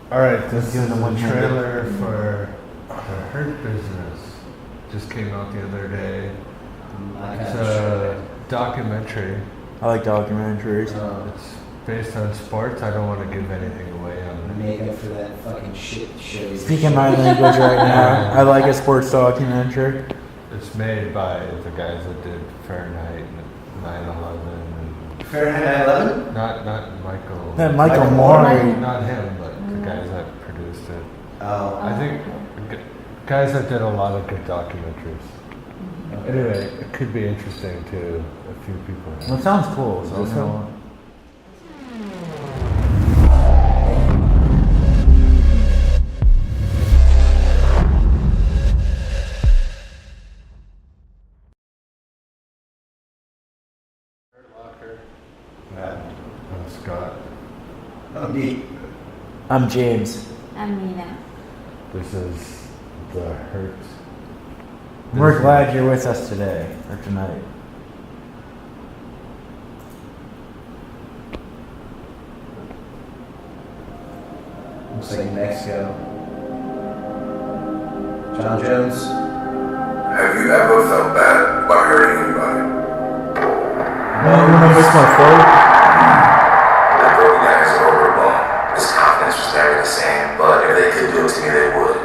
Alright, this is a trailer for the Hurt Business. Just came out the other day. It's a documentary. I like documentaries. It's based on sports. I don't want to give anything away on it. Make up for that fucking shit show. Speaking my language right now, I like a sports documentary. It's made by the guys that did Fahrenheit 9/11 and Fahrenheit 9/11? not Michael. That Michael Moore. Not him, but the guys that produced it. Oh. I think guys that did a lot of good documentaries. Anyway, it could be interesting to a few people. Well, it sounds cool. So This one? I'm Scott. Oh, neat. I'm James. I'm Nina. This is the Hurt. We're glad you're with us today or tonight. Looks like Mexico. Jon Jones. Have you ever felt bad about hurting anybody? Wanna miss my phone? That broken guy is over the bone. His confidence was never the same, but if they could do it to me, they would.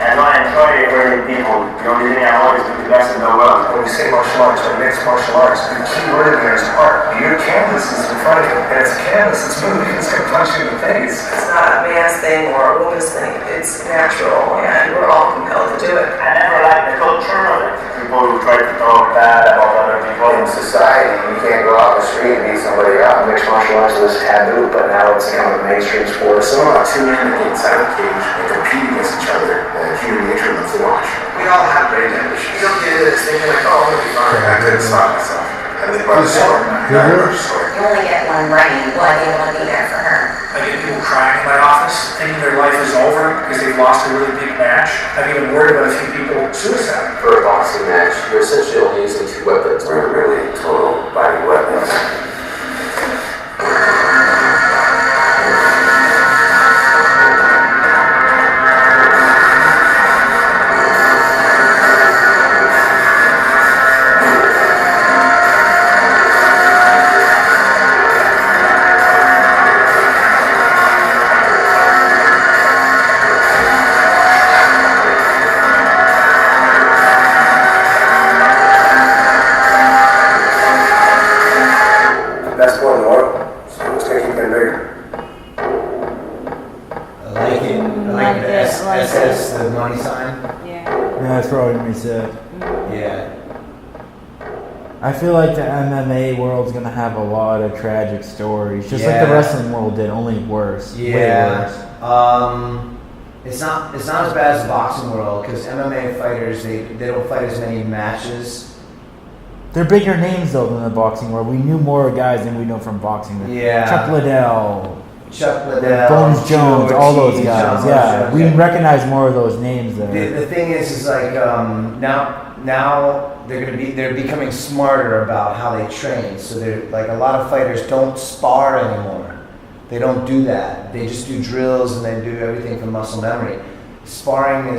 And I enjoy hurting people. The only thing I always do the best in the world. When we say martial arts or mixed martial arts, the key word in there is art. Your canvas is in front of you, and it's a canvas that's moving. It's going to punch you in the face. It's not a man's thing or a woman's thing. It's natural, and we're all compelled to do it. I never liked the culture of it. People who try to talk bad about other people. In society, you can't go out in the street and beat somebody up. Mixed martial arts was taboo, but now it's become a mainstream sport. Some about two men that get inside a cage and compete against each other. Human nature of the watch. We all have brain damage. You don't get it thinking like, oh, I'm gonna be fine. I didn't stop myself. And then by the sword, You only get one brain. Why do you want to be there for her? I get people crying in my office, thinking their life is over because they've lost a really big match. I've even worried about a few people suicide. For a boxing match, you're essentially only using two weapons. They're really total body weapons. Best sport in the world, so let's make it bigger. I like it. I like the SS, the money sign. Yeah. Yeah, that's probably what we said. Yeah. I feel like the MMA world's gonna have a lot of tragic stories, just like Yeah. the wrestling world did, only worse. Way worse. It's not as bad as the boxing world because MMA fighters they don't fight as many matches. They're bigger names though than the boxing world. We knew more guys than we know from boxing. Yeah. Chuck Liddell, Bones Bones Jones, all those guys. Yeah, we Yeah. recognize more of those names there. The thing is like now they're becoming smarter about how they train. So they're like a lot of fighters don't spar anymore. They don't do that. They just do drills and they do everything from muscle memory. Sparring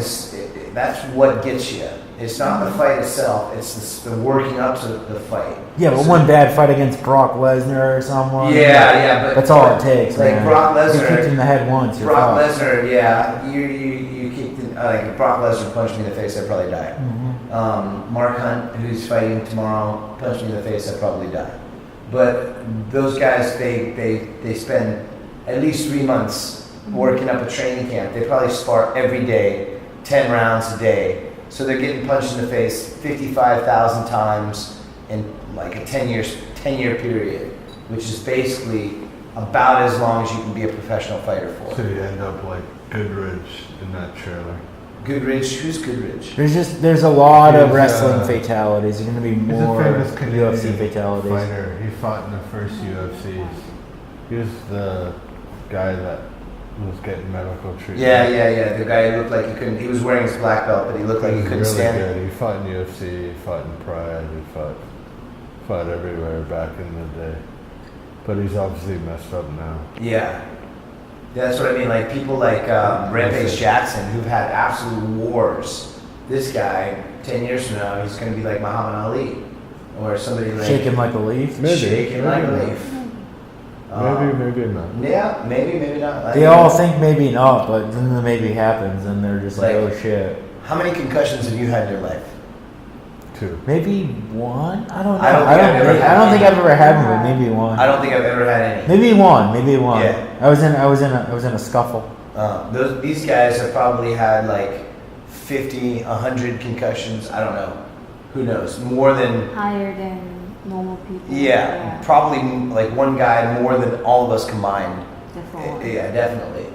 that's what gets you. It's not the fight itself. It's the working up to the fight. Yeah, but one bad fight against Brock Lesnar or someone. Yeah, but that's all it takes. Like man. Brock Lesnar, you kicked in the head once. You're Brock fucked. Lesnar, yeah, you kicked in, like if Brock Lesnar punched me in the face, I'd probably die. Mark Hunt, who's fighting tomorrow, punched me in the face, I'd probably die. But those guys, they spend at least 3 months working up a training camp. They probably spar every day, 10 rounds a day. So they're getting punched in the face 55,000 times in like a 10-year period, which is basically about as long as you can be a professional fighter for. So you end up like Goodrich in that trailer. Goodrich, who's Goodrich? There's a lot of He's, wrestling fatalities. There's going to be He's a more famous Canadian UFC fatalities. fighter. He fought in the first UFCs. He was the guy that was getting medical treatment. Yeah. The guy who looked like he couldn't. He was wearing his black belt, but he looked like he couldn't really stand. Good. He fought in UFC. He fought in Pride. He fought everywhere back in the day. But he's obviously messed up now. Yeah. That's what I mean. Like people like Rampage Jackson, who've had absolute wars. This guy, 10 years from now, he's going to be like Muhammad Ali, or somebody like Shaking like a leaf. shaking like a leaf. Maybe not. Yeah, maybe not. They all think maybe not, but then the maybe happens, and they're just like, oh shit. How many concussions have you had in your life? 2. Maybe one? I don't know. I don't think I've ever had one, but maybe one. I don't think I've ever had any. Maybe one. Yeah. I was in a scuffle. These guys have probably had like 50, 100 concussions. I don't know. Who knows? More than higher than normal people. Yeah, probably like one guy more than all of us combined. Definitely. Yeah, definitely.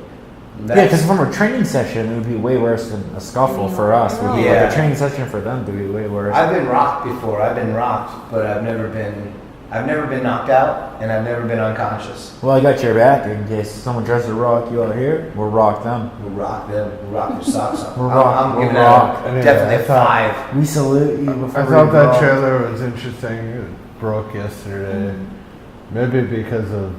Yeah, because from a training session, it would be way worse than a scuffle for us. Like a training session for them to be way worse. I've been rocked before. I've been rocked, but I've never been knocked out, and I've never been unconscious. Well, I got your back in case someone tries to rock you out here. We'll rock them. We'll rock them. We'll rock your socks off. We'll giving rock. it definitely a 5. We salute you before I thought that trailer was interesting. It broke yesterday. Maybe because of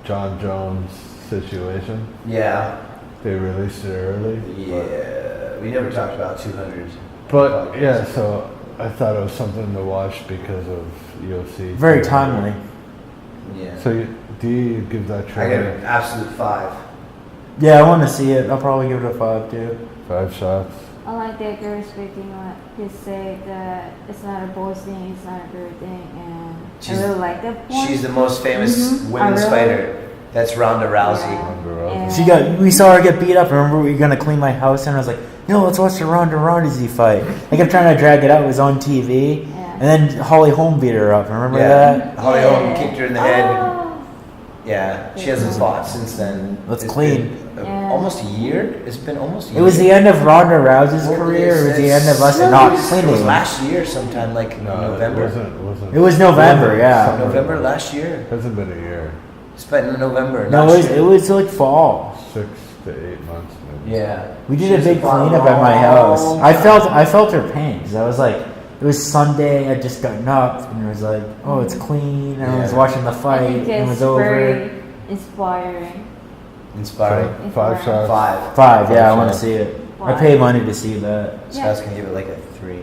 Jon Jones' situation. Yeah. They released it early. Yeah. We never talked about 200. But yeah, so I thought it was something to watch because of UFC. Very timely. Yeah. So do you give that I trailer get an absolute 5. Yeah, I want to see it. I'll probably give it a 5 too. 5 shots? I like that girl speaking what he said that it's not a boys thing, it's not a girl thing, and I really like that point. She's the most famous women's fighter. That's Ronda Rousey. Yeah. We saw her get beat up. Remember, we were gonna clean my house, and I was like, "Yo, let's watch the Ronda Rousey fight." I kept trying to drag it out. It was on TV, and then Holly Holm beat her up. Remember that? Holly Holm kicked her in the head. Oh. Yeah, she hasn't fought since then. Let's It's clean. been, almost a year. It's been almost a year. It was the end of Ronda Rousey's career. It was the end of us not It was cleaning. last year, sometime like November. It wasn't. It was November, yeah. November last year. It hasn't been a year. It's been in November. No, last year. it was like fall. 6 to 8 months. Maybe. Yeah. We did a big cleanup at my house. I felt her pain because I was like, it was Sunday. I just gotten up and it was like, oh, it's clean. And I was watching the I fight. think And it was it's over. very inspiring. Inspiring. 5 shots. 5. 5, yeah, I want to see it. I Why? pay money to see that. Scott's gonna give it like a 3.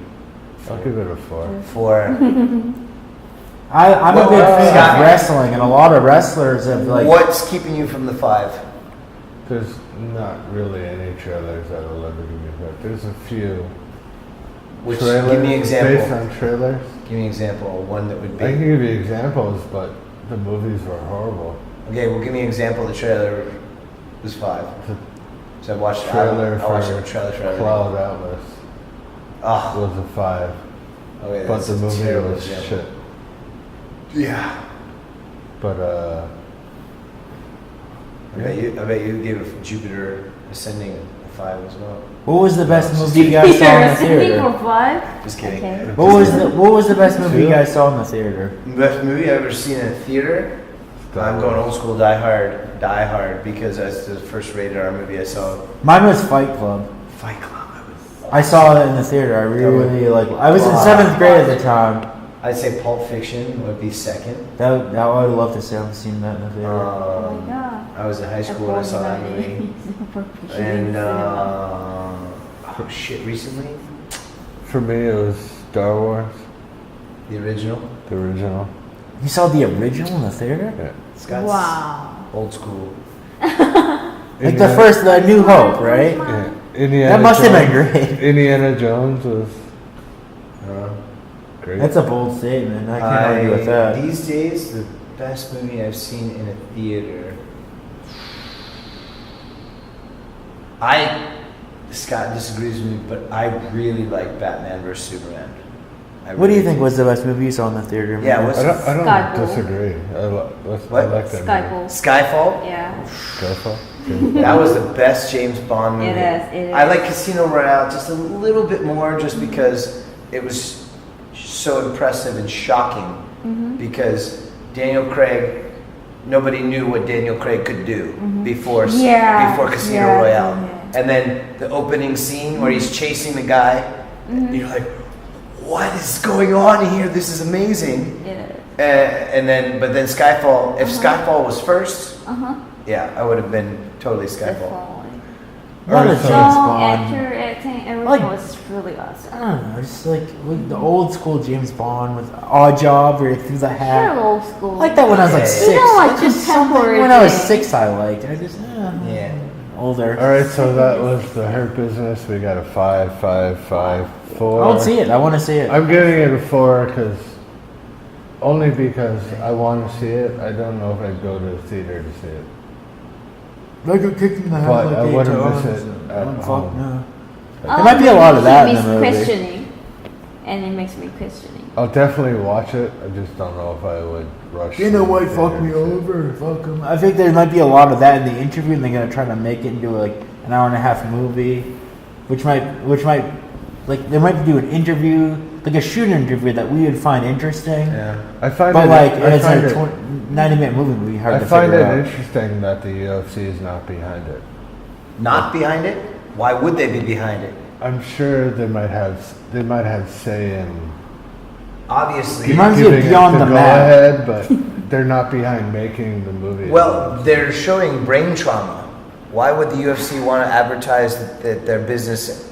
I'll give it a 4. 4. I'm a big fan of wrestling, and a lot of wrestlers have like. What's keeping you from the 5? There's not really any trailers that will ever give me that. There's a few. Which trailers give me an example. based on trailers. Give me an example. One that would I can be. give you examples, but the movies were horrible. Okay, well, give me an example. The trailer was 5. So I watched. Trailer I watched for the trailer for everything. Cloud Atlas Oh, was a 5, okay. but that's the a movie terrible was example. shit. Yeah. But I bet you gave Jupiter Ascending a 5 as well. What was the best movie you guys saw in the theater? for 5? Just kidding. Okay. What was the best movie you guys saw in the theater? Best movie I've ever seen in a theater? I'm going old school Die Hard, because that's the first rated R movie I saw. Mine was Fight Club. Fight Club. I saw it in the theater. I really like. I was in 7th grade at the time. I'd say Pulp Fiction would be second. That I would love to say I've seen that in the theater. Oh my god. I was in high school when I saw that movie. And oh shit, recently for me, it was Star Wars, the original. the original. You saw the original in the theater? Yeah. Scott's Wow. old school. Like the New Hope, right? Yeah. Indiana That must have been Jones- great. Indiana Jones was great. That's a bold statement. I can't argue with that. These days, the best movie I've seen in a theater. Scott disagrees with me, but I really like Batman vs Superman. What do you think was the best movie you saw in the theater? Yeah, what's I don't Skyfall. disagree. I What? like that movie. Skyfall. Skyfall? Yeah. Skyfall? That was the best James Bond movie. It is. I like Casino Royale just a little bit more, just because it was so impressive and shocking. Because Daniel Craig, nobody knew what Daniel Craig could do before Casino Royale. Yeah. And then the opening scene where he's chasing the guy, and you're like, what is going on here? This is amazing. It is. But then Skyfall, if Skyfall was first, Yeah, I would have been totally Skyfall. Not a James Bond. Actor, acting, everything Like- was really awesome. I don't know, just like the old school James Bond with Odd Job where he threw the hat. They're old school. I like that when I was like Yeah. 6. You know, like, That's just something temporary when I was thing. 6 I liked. I just Yeah. older. All right, so that was the Hurt Business. We got a 5, 5, 5, 4. I don't see it. I want to see it. I'm giving it a 4 only because I want to see it. I don't know if I'd go to the theater to see it. I got kicked in the head But like I 8 wouldn't times. miss it at Fuck home. no. There might be a lot of that in the movie. Questioning, and it makes me questioning. I'll definitely watch it. I just don't know if I would rush. You know to what? the Fuck theater me to see it. over. Fuck him. I think there might be a lot of that in the interview, and they're gonna try to make it into like an hour and a half movie, which might like they might do an interview, like a shoot interview that we would find interesting. Yeah. I find But it. like I it's find a it, 90-minute movie. Would be hard I to find figure it out. interesting that the UFC is not behind it. Not behind it? Why would they be behind it? I'm sure they might have say in Obviously. Reminds me of giving it Beyond the go Map. ahead, but they're not behind making the movie. Well, they're showing brain trauma. Why would the UFC want to advertise that their business?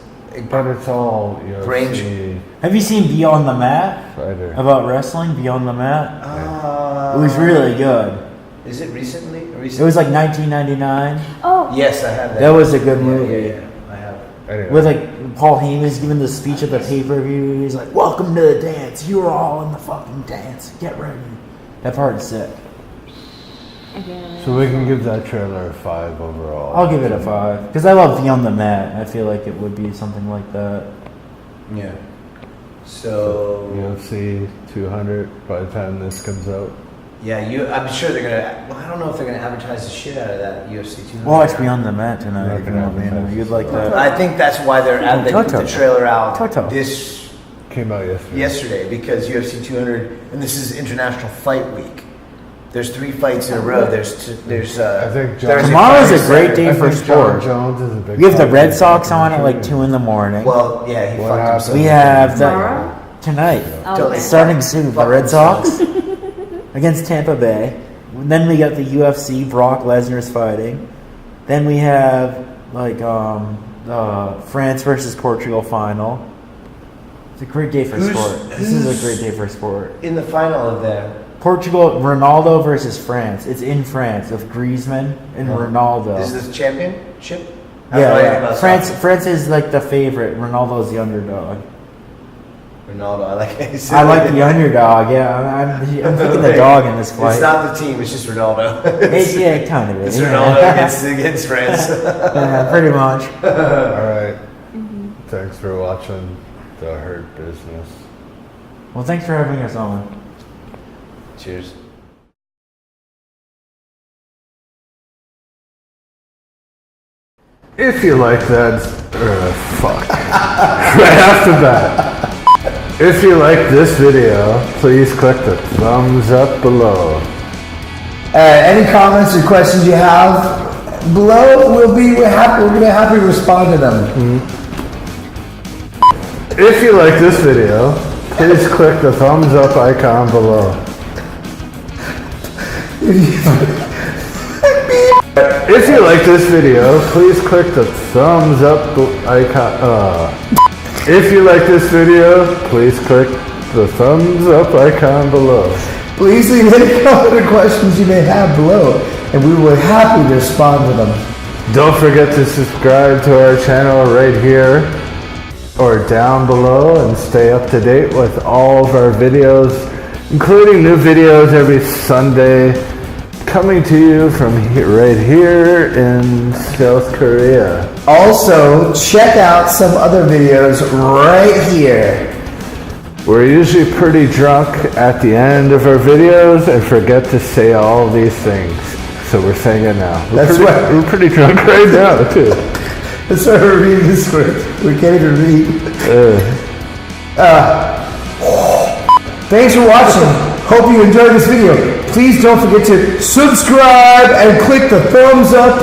but it's all UFC Have you seen Beyond the Mat? fighter. About wrestling, Beyond the Mat? It was really good. Is it recently? It was like 1999. Oh, Yes, I have that. That was a good Yeah, movie. Yeah, I have. Anyway. With like Paul Heyman's giving the speech at the pay-per-view. He's like, "Welcome to the dance. You are all in the fucking dance. Get ready." That part is sick. again. So we can give that trailer a 5 overall. I'll give it a 5 because I love Beyond the Mat. I feel like it would be something like that. Yeah. So UFC 200 by the time this comes out. yeah, I'm sure they're gonna. Well, I don't know if they're gonna advertise the shit out of that UFC 200. Watch Beyond the Mat I'm tonight not if you gonna want me to. advertise You'd this. like that. I think that's why they put the trailer out Toto. this Came out yesterday. yesterday because UFC 200, and this is International Fight Week. There's 3 fights in a row. There's I think Thursday, Tomorrow's Friday, a great Saturday. day I for think Jon sport. Jones is a big We have the fan Red of Sox on at like country. 2 in the morning. Well, yeah, he What fucked happened? himself. We have Tomorrow? tonight. Till they Starting soon, the fuck Red Sox themselves. against Tampa Bay. Then we got the UFC. Brock Lesnar's fighting. Then we have like France versus Portugal final. It's a great day for sport. This is a great day for sport. In the final of that. Portugal, Ronaldo versus France. It's in France with Griezmann and Ronaldo. Is this championship? I don't know anything Yeah, about France. soccer. France is like the favorite. Ronaldo's the underdog. Ronaldo, I like it. I like the underdog. Yeah, I'm picking the dog in this fight. It's not the team, it's just Ronaldo. Yeah, it kind of is. It's Ronaldo against France. Yeah, pretty much. All right. Thanks for watching The Hurt Business. Well, thanks for having us on. Cheers. If you like that, fuck. Right after that. If you like this video, please click the thumbs up below. Any comments or questions you have below, we're gonna happily respond to them. If you like this video, please click the thumbs up icon below. If you like this video, please click the thumbs up icon. If you like this video, please click the thumbs up icon below. Please leave any comment or questions you may have below, and we will happily respond to them. Don't forget to subscribe to our channel right here or down below and stay up to date with all of our videos, including new videos every Sunday, coming to you from right here in South Korea. Also, check out some other videos right here. We're usually pretty drunk at the end of our videos and forget to say all these things. So we're saying it now. We're pretty drunk right now, too. That's why we're reading the script. We can't even read. Thanks for watching. Hope you enjoyed this video. Please don't forget to subscribe and click the thumbs up